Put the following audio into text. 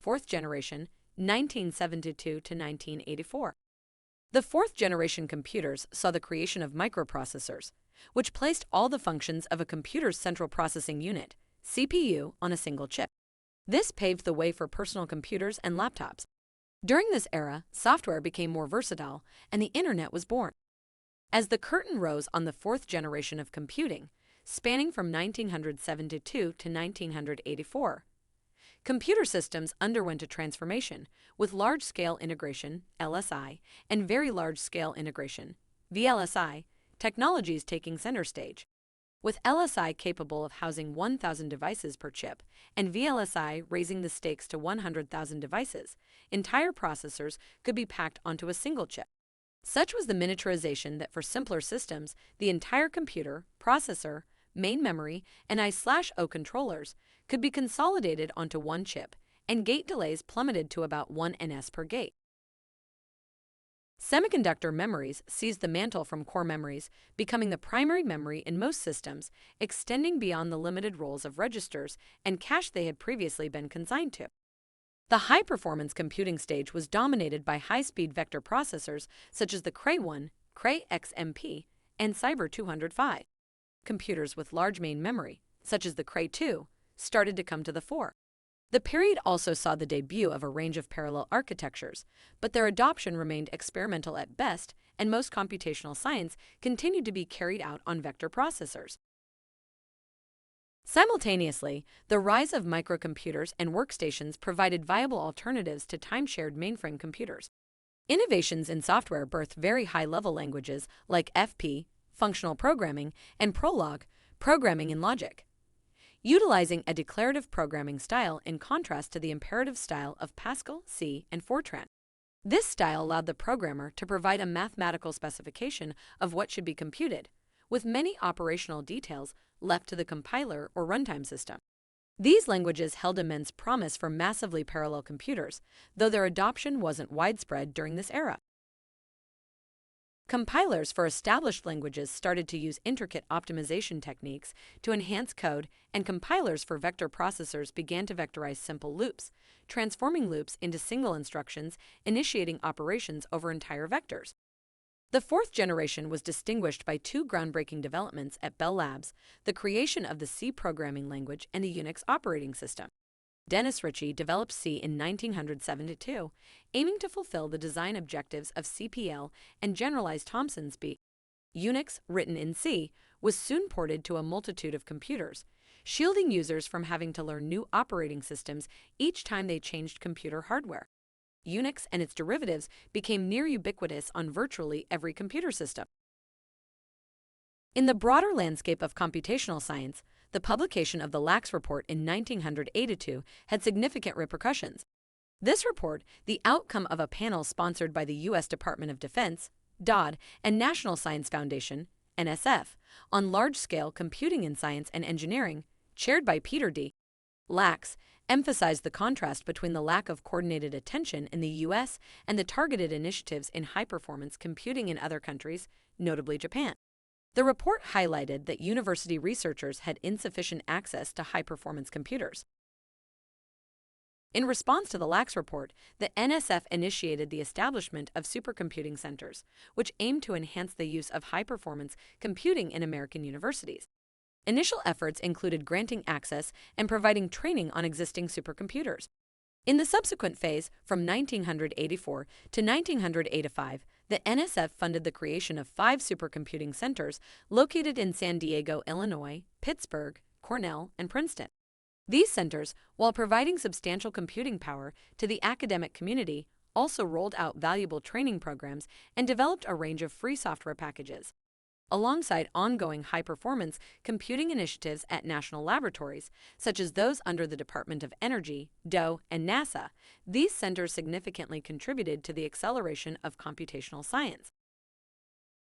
fourth generation, 1972 to 1984. The fourth-generation computers saw the creation of microprocessors, which placed all the functions of a computer's central processing unit, CPU, on a single chip. This paved the way for personal computers and laptops. During this era, software became more versatile, and the Internet was born. As the curtain rose on the fourth generation of computing, spanning from 1972 to 1984, computer systems underwent a transformation, with large-scale integration, LSI, and very large-scale integration, VLSI, technologies taking center stage. With LSI capable of housing 1,000 devices per chip, and VLSI raising the stakes to 100,000 devices, entire processors could be packed onto a single chip. Such was the miniaturization that for simpler systems, the entire computer, processor, main memory, and I/O controllers could be consolidated onto one chip, and gate delays plummeted to about 1 ns per gate. Semiconductor memories seized the mantle from core memories, becoming the primary memory in most systems, extending beyond the limited roles of registers and cache they had previously been consigned to. The high-performance computing stage was dominated by high-speed vector processors such as the Cray-1, Cray-XMP, and Cyber 205. Computers with large main memory, such as the Cray-2, started to come to the fore. The period also saw the debut of a range of parallel architectures, but their adoption remained experimental at best, and most computational science continued to be carried out on vector processors. Simultaneously, the rise of microcomputers and workstations provided viable alternatives to time-shared mainframe computers. Innovations in software birthed very high-level languages like FP, functional programming, and Prolog, programming in logic, utilizing a declarative programming style in contrast to the imperative style of Pascal, C, and Fortran. This style allowed the programmer to provide a mathematical specification of what should be computed, with many operational details left to the compiler or runtime system. These languages held immense promise for massively parallel computers, though their adoption wasn't widespread during this era. Compilers for established languages started to use intricate optimization techniques to enhance code, and compilers for vector processors began to vectorize simple loops, transforming loops into single instructions, initiating operations over entire vectors. The fourth generation was distinguished by two groundbreaking developments at Bell Labs: the creation of the C programming language and a Unix operating system. Dennis Ritchie developed C in 1972, aiming to fulfill the design objectives of CPL and generalized Thompson B. Unix, written in C, was soon ported to a multitude of computers, shielding users from having to learn new operating systems each time they changed computer hardware. Unix and its derivatives became near ubiquitous on virtually every computer system. In the broader landscape of computational science, the publication of the Lax Report in 1982 had significant repercussions. This report, the outcome of a panel sponsored by the U.S. Department of Defense, DoD, and National Science Foundation, NSF, on large-scale computing in science and engineering, chaired by Peter D. Lax, emphasized the contrast between the lack of coordinated attention in the U.S. and the targeted initiatives in high-performance computing in other countries, notably Japan. The report highlighted that university researchers had insufficient access to high-performance computers. In response to the Lax Report, the NSF initiated the establishment of supercomputing centers, which aimed to enhance the use of high-performance computing in American universities. Initial efforts included granting access and providing training on existing supercomputers. In the subsequent phase, from 1984 to 1985, the NSF funded the creation of 5 supercomputing centers located in San Diego, Illinois, Pittsburgh, Cornell, and Princeton. These centers, while providing substantial computing power to the academic community, also rolled out valuable training programs and developed a range of free software packages. Alongside ongoing high-performance computing initiatives at national laboratories, such as those under the Department of Energy, DOE, and NASA, these centers significantly contributed to the acceleration of computational science.